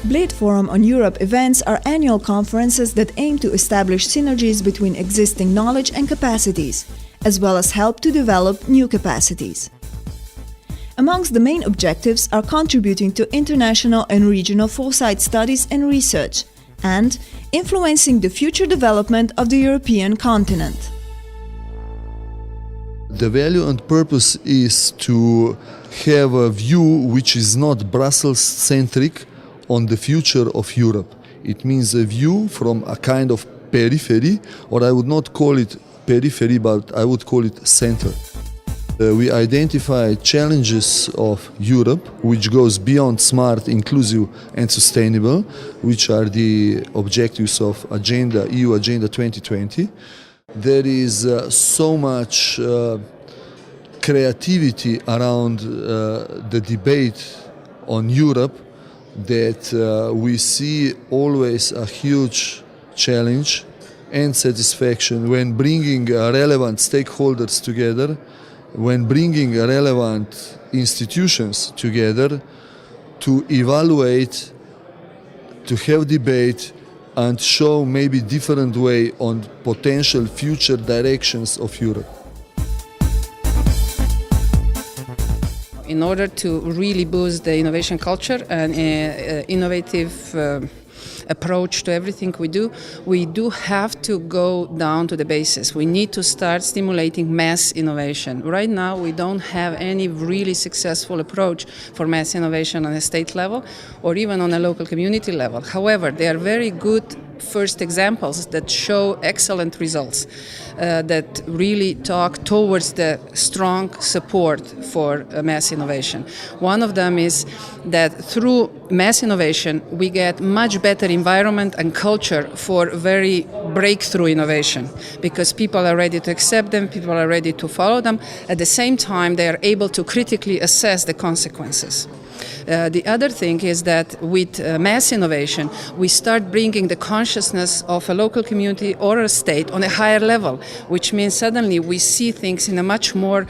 Blade Forum on Europe events are annual conferences that aim to establish synergies between existing knowledge and capacities, as well as help to develop new capacities. Amongst the main objectives are contributing to international and regional foresight studies and research, and influencing the future development of the European continent. The value and purpose is to have a view which is not Brussels-centric on the future of Europe. It means a view from a kind of periphery, or I would not call it periphery, but I would call it center. We identify challenges of Europe, which goes beyond smart, inclusive and sustainable, which are the objectives of EU Agenda 2020. There is so much creativity around the debate on Europe that we see always a huge challenge and satisfaction when bringing relevant stakeholders together, when bringing relevant institutions together to evaluate, to have debate and show maybe different way on potential future directions of Europe. In order to really boost the innovation culture and innovative approach to everything we do have to go down to the basis. We need to start stimulating mass innovation. Right now we don't have any really successful approach for mass innovation on a state level or even on a local community level. However, they are very good first examples that show excellent results that really talk towards the strong support for mass innovation. One of them is that through mass innovation we get much better environment and culture for very breakthrough innovation because people are ready to accept them, people are ready to follow them. At the same time, they are able to critically assess the consequences. The other thing is that with mass innovation, we start bringing the consciousness of a local community or a state on a higher level, which means suddenly we see things in a much more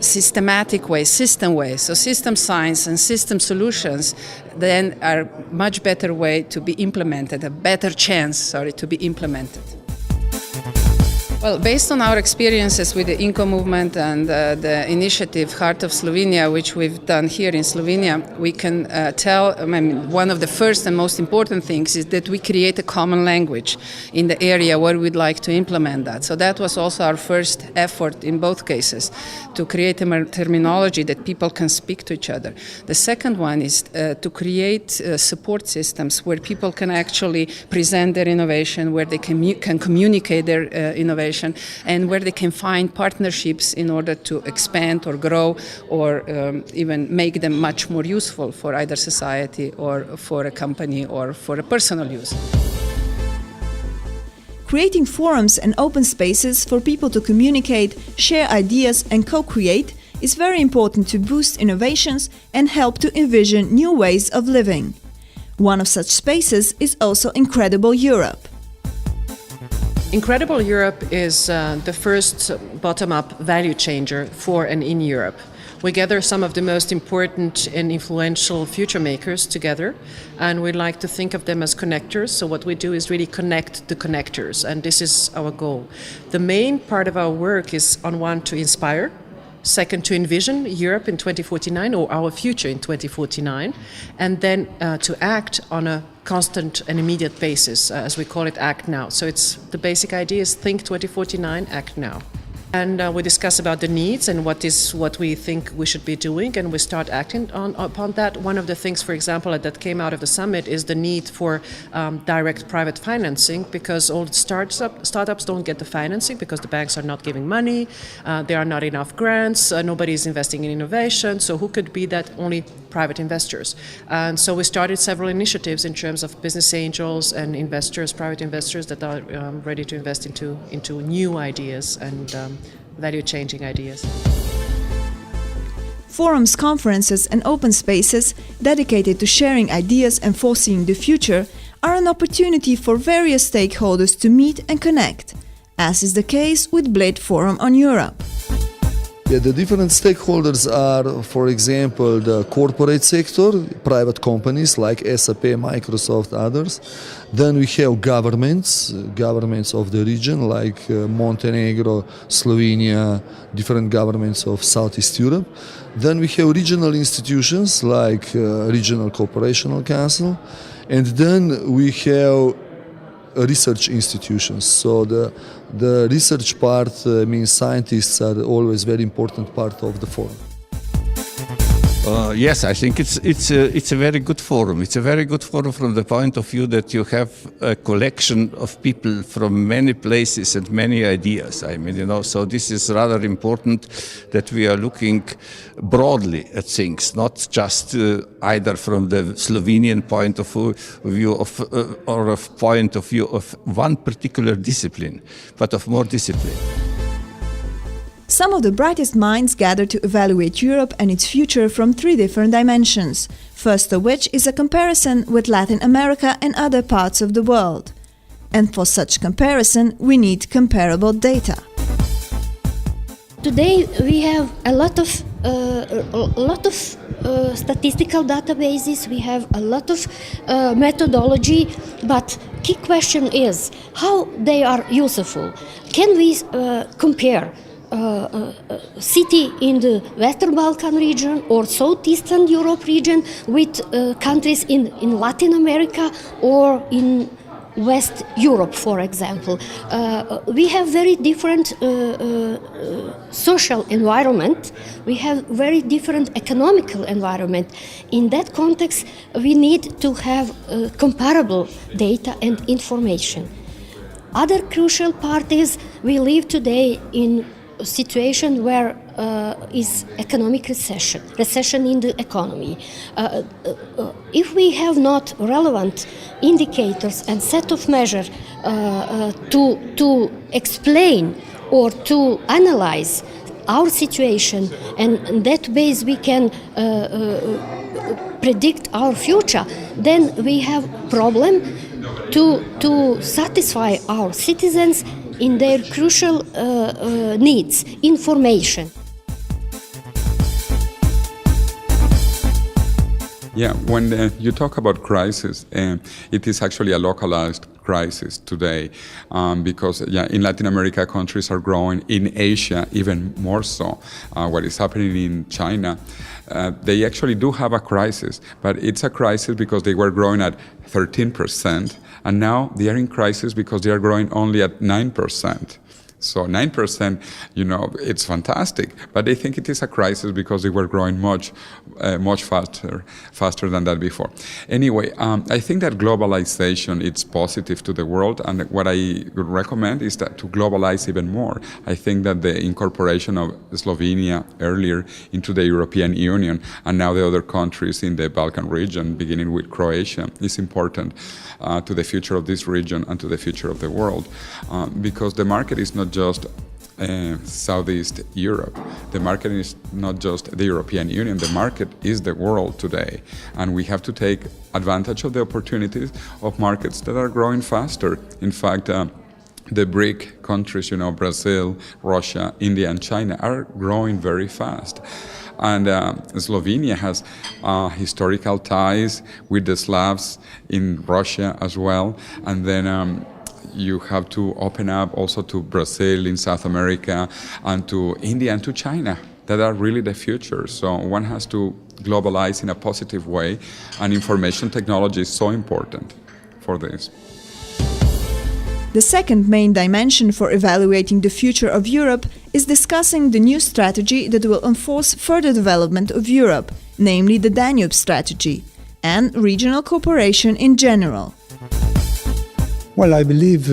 systematic way, system way. So system science and system solutions then are much better way to be implemented, a better chance, to be implemented. Well, based on our experiences with the INCO movement and the initiative Heart of Slovenia, which we've done here in Slovenia, we can tell, one of the first and most important things is that we create a common language in the area where we'd like to implement that. So that was also our first effort in both cases, to create a terminology that people can speak to each other. The second one is to create support systems where people can actually present their innovation, where they can communicate their innovation, and where they can find partnerships in order to expand or grow or even make them much more useful for either society or for a company or for a personal use. Creating forums and open spaces for people to communicate, share ideas and co-create is very important to boost innovations and help to envision new ways of living. One of such spaces is also Incredible Europe. Incredible Europe is the first bottom-up value changer for and in Europe. We gather some of the most important and influential future makers together, and we like to think of them as connectors. So what we do is really connect the connectors, and this is our goal. The main part of our work is, on one, to inspire, second, to envision Europe in 2049 or our future in 2049, and then to act on a constant and immediate basis, as we call it, act now. So it's the basic idea is think 2049, act now. And we discuss about the needs and what we think we should be doing, and we start acting upon that. One of the things, for example, that came out of the summit is the need for direct private financing, because all the startups don't get the financing because the banks are not giving money, there are not enough grants, nobody is investing in innovation, so who could be that? Only private investors. And so we started several initiatives in terms of business angels and investors, private investors that are ready to invest into new ideas and value-changing ideas. Forums, conferences and open spaces dedicated to sharing ideas and foreseeing the future are an opportunity for various stakeholders to meet and connect, as is the case with Blade Forum on Europe. Yeah, the different stakeholders are, for example, the corporate sector, private companies like SAP, Microsoft, others. Then we have governments of the region like Montenegro, Slovenia, different governments of Southeast Europe. Then we have regional institutions like Regional Cooperational Council. And then we have research institutions. So the research part means scientists are always very important part of the forum. Yes, I think it's a very good forum. It's a very good forum from the point of view that you have a collection of people from many places and many ideas. I mean, so this is rather important that we are looking broadly at things, not just either from the Slovenian point of view or of point of view of one particular discipline, but of more discipline. Some of the brightest minds gather to evaluate Europe and its future from three different dimensions, first of which is a comparison with Latin America and other parts of the world. And for such comparison, we need comparable data. Today we have a lot of statistical databases, we have a lot of methodology, but key question is how they are useful. Can we compare city in the Western Balkan region or Southeastern Europe region with countries in Latin America or in West Europe, for example? We have very different social environment. We have very different economical environment. In that context, we need to have comparable data and information. Other crucial part is we live today in a situation where is economic recession in the economy. If we have not relevant indicators and set of measures to explain or to analyze our situation, and on that base we can predict our future, then we have problem to satisfy our citizens in their crucial needs, information. Yeah, when you talk about crisis, it is actually a localized crisis today because in Latin America countries are growing, in Asia even more so. What is happening in China, they actually do have a crisis, but it's a crisis because they were growing at 13%, and now they are in crisis because they are growing only at 9%. So 9%, it's fantastic, but they think it is a crisis because they were growing much faster than that before. Anyway, I think that globalization is positive to the world, and what I would recommend is that to globalize even more. I think that the incorporation of Slovenia earlier into the European Union and now the other countries in the Balkan region, beginning with Croatia, is important to the future of this region and to the future of the world, because the market is not just Southeast Europe. The market is not just the European Union. The market is the world today. And we have to take advantage of the opportunities of markets that are growing faster. In fact, the BRIC countries, Brazil, Russia, India, and China are growing very fast. And Slovenia has historical ties with the Slavs in Russia as well. And then you have to open up also to Brazil in South America and to India and to China that are really the future. So one has to globalize in a positive way, and information technology is so important for this. The second main dimension for evaluating the future of Europe is discussing the new strategy that will enforce further development of Europe, namely the Danube strategy, and regional cooperation in general. Well, I believe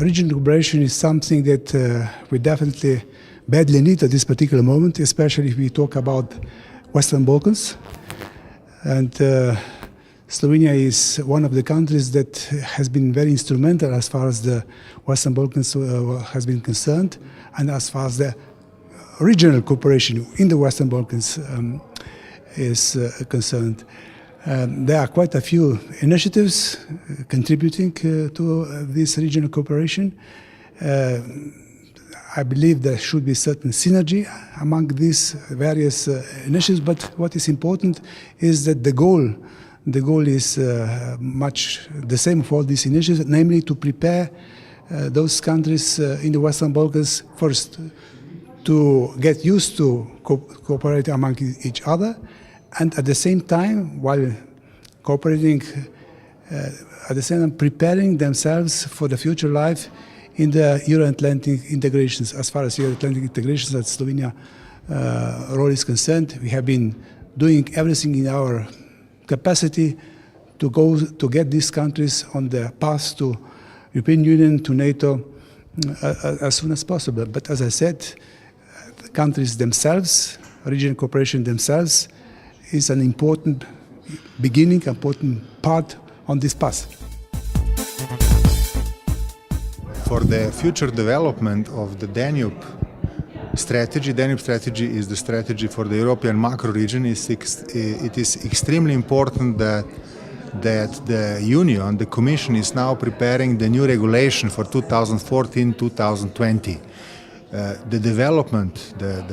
regional cooperation is something that we definitely badly need at this particular moment, especially if we talk about Western Balkans. And Slovenia is one of the countries that has been very instrumental as far as the Western Balkans has been concerned, and as far as the regional cooperation in the Western Balkans is concerned. There are quite a few initiatives contributing to this regional cooperation. I believe there should be certain synergy among these various initiatives, but what is important is that the goal is much the same for all these initiatives, namely to prepare those countries in the Western Balkans first to get used to cooperate among each other, and at the same time, while cooperating, at the same time preparing themselves for the future life in the Euro-Atlantic integrations. As far as Euro-Atlantic integrations, that Slovenia role is concerned, we have been doing everything in our capacity to get these countries on the path to European Union, to NATO, as soon as possible. But as I said, the countries themselves, regional cooperation themselves, is an important beginning, important part on this path. For the future development of the Danube strategy is the strategy for the European macro region. It is extremely important that the Union, the Commission, is now preparing the new regulation for 2014-2020. The development, the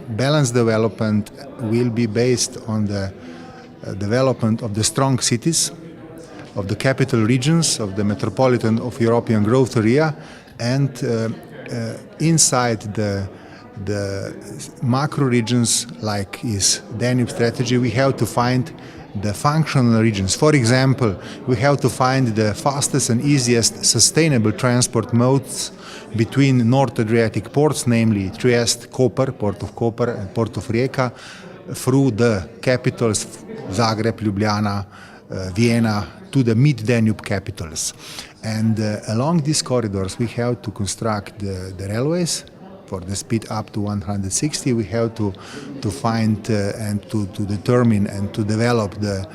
balanced development will be based on the development of the strong cities, of the capital regions, of the metropolitan of European growth area, and inside the macro regions, like is Danube strategy, we have to find the functional regions. For example, we have to find the fastest and easiest sustainable transport modes between North Adriatic ports, namely Trieste, Koper, Port of Koper and Port of Rijeka, through the capitals Zagreb, Ljubljana, Vienna, to the mid-Danube capitals. And along these corridors we have to construct the railways. For the speed up to 160, we have to find and to determine and to develop the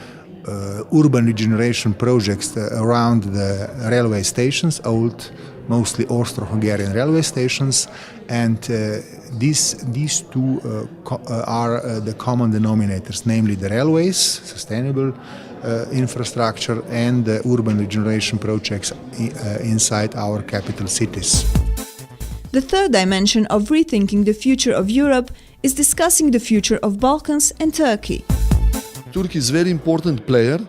urban regeneration projects around the railway stations, old, mostly Austro-Hungarian railway stations, and these two are the common denominators, namely the railways, sustainable infrastructure, and the urban regeneration projects inside our capital cities. The third dimension of rethinking the future of Europe is discussing the future of Balkans and Turkey. Turkey is a very important player,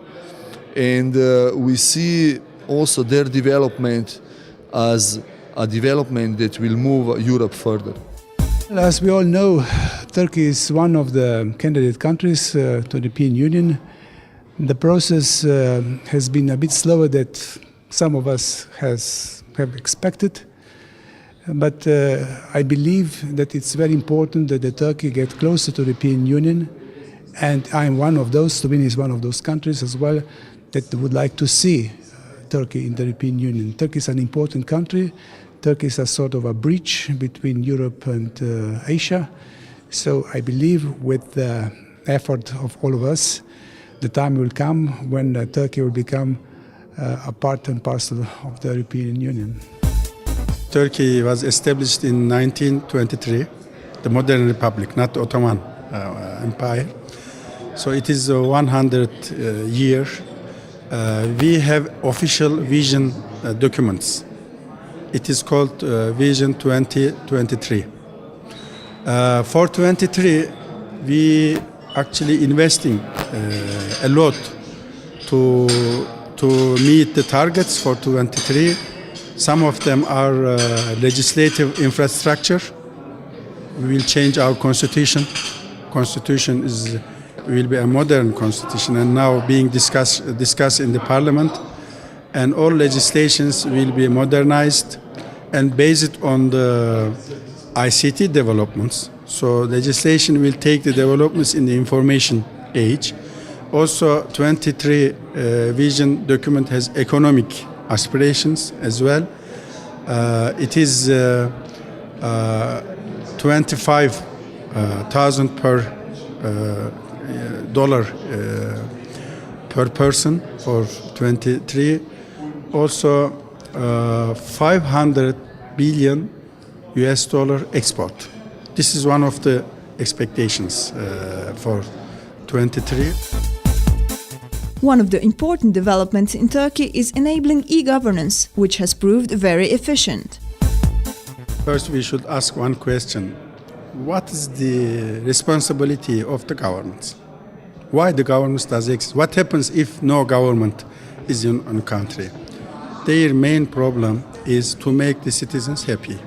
and we see also their development as a development that will move Europe further. As we all know, Turkey is one of the candidate countries to the European Union. The process has been a bit slower than some of us have expected. But I believe that it's very important that Turkey get closer to the European Union, and I'm one of those, Slovenia is one of those countries as well, that would like to see Turkey in the European Union. Turkey is an important country. Turkey is a sort of a bridge between Europe and Asia. So I believe with the effort of all of us, the time will come when Turkey will become a part and parcel of the European Union. Turkey was established in 1923, the modern republic, not the Ottoman Empire. So it is 100 year. We have official vision documents. It is called Vision 2023. For 23, we actually investing a lot to meet the targets for 23. Some of them are legislative infrastructure. We will change our constitution. Constitution will be a modern constitution, and now being discussed in the parliament. And all legislations will be modernized and based on the ICT developments. So legislation will take the developments in the information age. Also, 23 vision document has economic aspirations as well. It is 25,000 per dollar per person for 23. Also, 500 billion US dollar export. This is one of the expectations for 23. One of the important developments in Turkey is enabling e-governance, which has proved very efficient. First, we should ask one question. What is the responsibility of the governments? Why the governments does exist? What happens if no government is in a country? Their main problem is to make the citizens happy,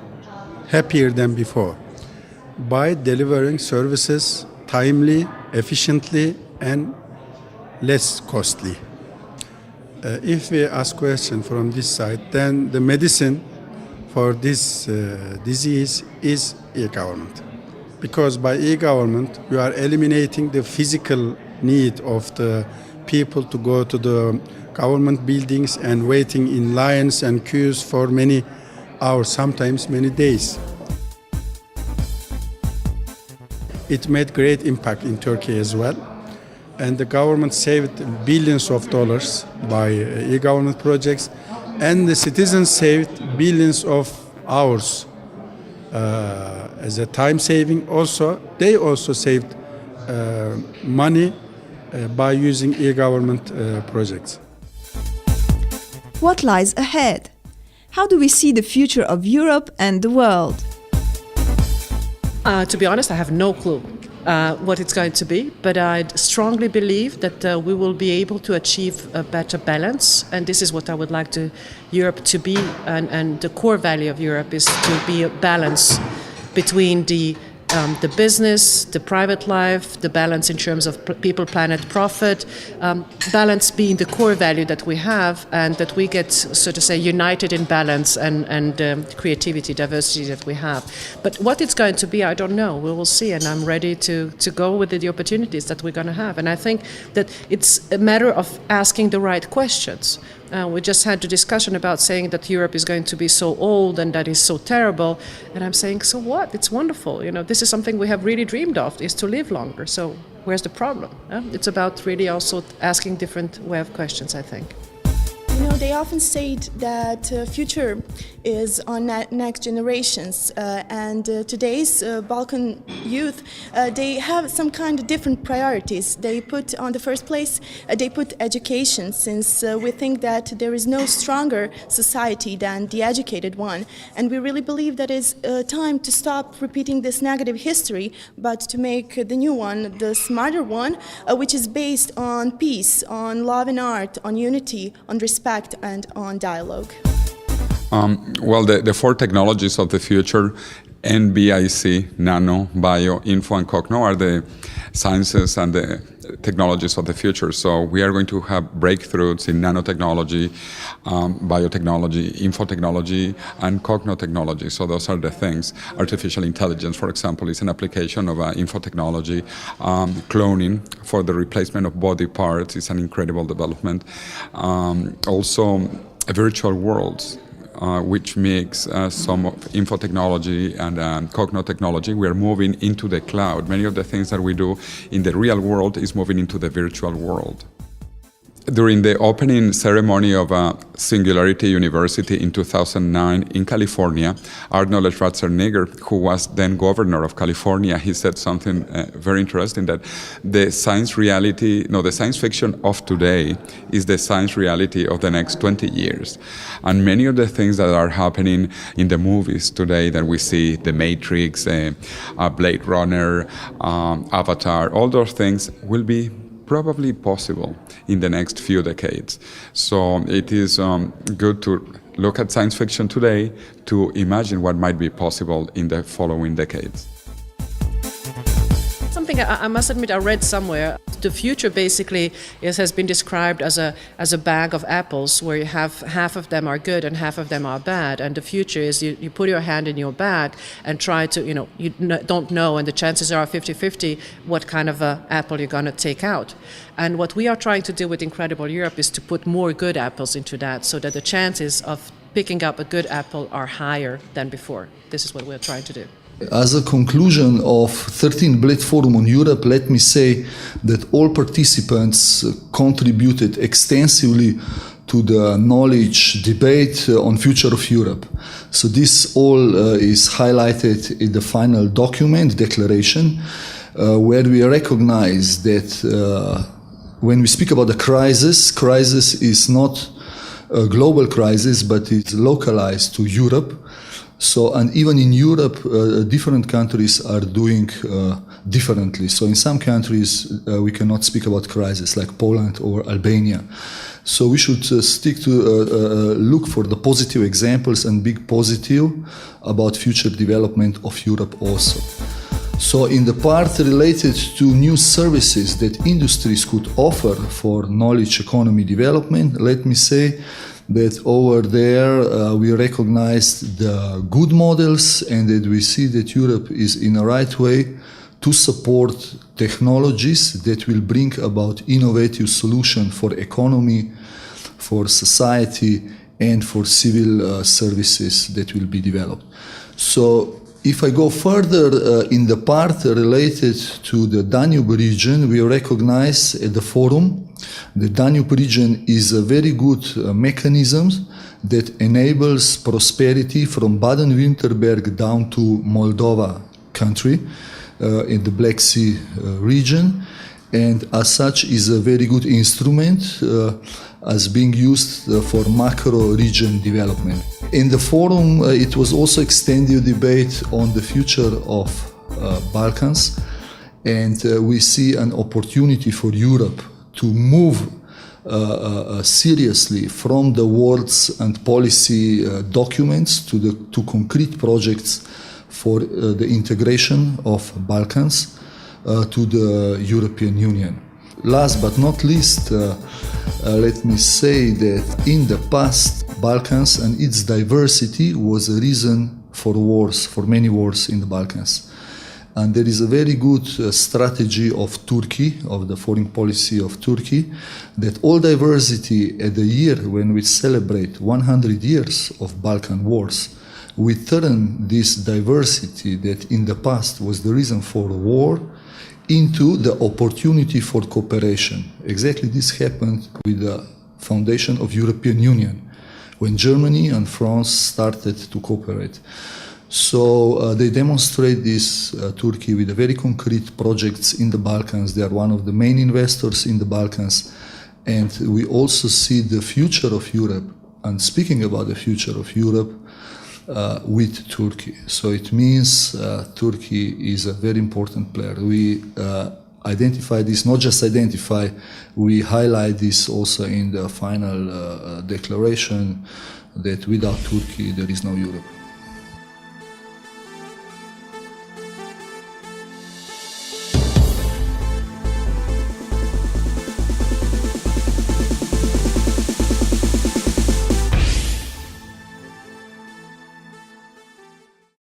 happier than before, by delivering services timely, efficiently, and less costly. If we ask question from this side, then the medicine for this disease is e-government. Because by e-government, you are eliminating the physical need of the people to go to the government buildings and waiting in lines and queues for many hours, sometimes many days. It made great impact in Turkey as well. And the government saved billions of dollars by e-government projects, and the citizens saved billions of hours as a time saving. Also, they also saved money by using e-government projects. What lies ahead? How do we see the future of Europe and the world? To be honest, I have no clue what it's going to be, but I strongly believe that we will be able to achieve a better balance, and this is what I would like Europe to be, and the core value of Europe is to be a balance between the business, the private life, the balance in terms of people, planet, profit, balance being the core value that we have, and that we get, so to say, united in balance and creativity, diversity that we have. But what it's going to be, I don't know. We will see, and I'm ready to go with the opportunities that we're going to have. And I think that it's a matter of asking the right questions. We just had a discussion about saying that Europe is going to be so old and that is so terrible. And I'm saying, so what? It's wonderful. You know, this is something we have really dreamed of, is to live longer. So where's the problem? It's about really also asking different way of questions, I think. You know, they often state that future is on next generations, and today's Balkan youth, they have some kind of different priorities. They put on the first place, they put education, since we think that there is no stronger society than the educated one, and we really believe that it's time to stop repeating this negative history, but to make the new one, the smarter one, which is based on peace, on love and art, on unity, on respect, and on dialogue. Well, the four technologies of the future, NBIC, nano, bio, info, and cogno, are the sciences and the technologies of the future. So we are going to have breakthroughs in nanotechnology, biotechnology, infotechnology, and cognotechnology. So those are the things. Artificial intelligence, for example, is an application of infotechnology. Cloning for the replacement of body parts is an incredible development. Also, virtual worlds, which makes some of infotechnology and cognotechnology. We are moving into the cloud. Many of the things that we do in the real world is moving into the virtual world. During the opening ceremony of Singularity University in 2009 in California, Arnold Schwarzenegger, who was then governor of California, he said something very interesting, that the science fiction of today is the science reality of the next 20 years. And many of the things that are happening in the movies today that we see, The Matrix, Blade Runner, Avatar, all those things will be probably possible in the next few decades. So it is good to look at science fiction today to imagine what might be possible in the following decades. Something I must admit I read somewhere. The future basically has been described as a bag of apples, where you have half of them are good and half of them are bad. And the future is you put your hand in your bag and try to, you don't know, and the chances are 50-50 what kind of apple you're going to take out. And what we are trying to do with Incredible Europe is to put more good apples into that, so that the chances of picking up a good apple are higher than before. This is what we're trying to do. As a conclusion of 13th Bled Forum on Europe, let me say that all participants contributed extensively to the knowledge debate on future of Europe. So this all is highlighted in the final document, declaration, where we recognize that when we speak about the crisis is not a global crisis, but it's localized to Europe. So, and even in Europe, different countries are doing differently. So in some countries, we cannot speak about crisis, like Poland or Albania. So we should stick to look for the positive examples and big positive about future development of Europe also. So in the part related to new services that industries could offer for knowledge economy development, let me say that over there we recognize the good models and that we see that Europe is in the right way to support technologies that will bring about innovative solution for economy, for society, and for civil services that will be developed. So if I go further in the part related to the Danube region, we recognize at the forum the Danube region is a very good mechanism that enables prosperity from Baden-Württemberg down to Moldova country in the Black Sea region, and as such is a very good instrument as being used for macro region development. In the forum, it was also extended debate on the future of Balkans, and we see an opportunity for Europe to move seriously from the words and policy documents to concrete projects for the integration of Balkans to the European Union. Last but not least, let me say that in the past, Balkans and its diversity was a reason for wars, for many wars in the Balkans. And there is a very good strategy of Turkey, of the foreign policy of Turkey, that all diversity at the year when we celebrate 100 years of Balkan wars, we turn this diversity that in the past was the reason for war into the opportunity for cooperation. Exactly this happened with the foundation of European Union, when Germany and France started to cooperate. So they demonstrate this, Turkey, with a very concrete projects in the Balkans. They are one of the main investors in the Balkans. And we also see the future of Europe, and speaking about the future of Europe, with Turkey. So it means Turkey is a very important player. We identify this, not just identify, we highlight this also in the final declaration that without Turkey there is no Europe.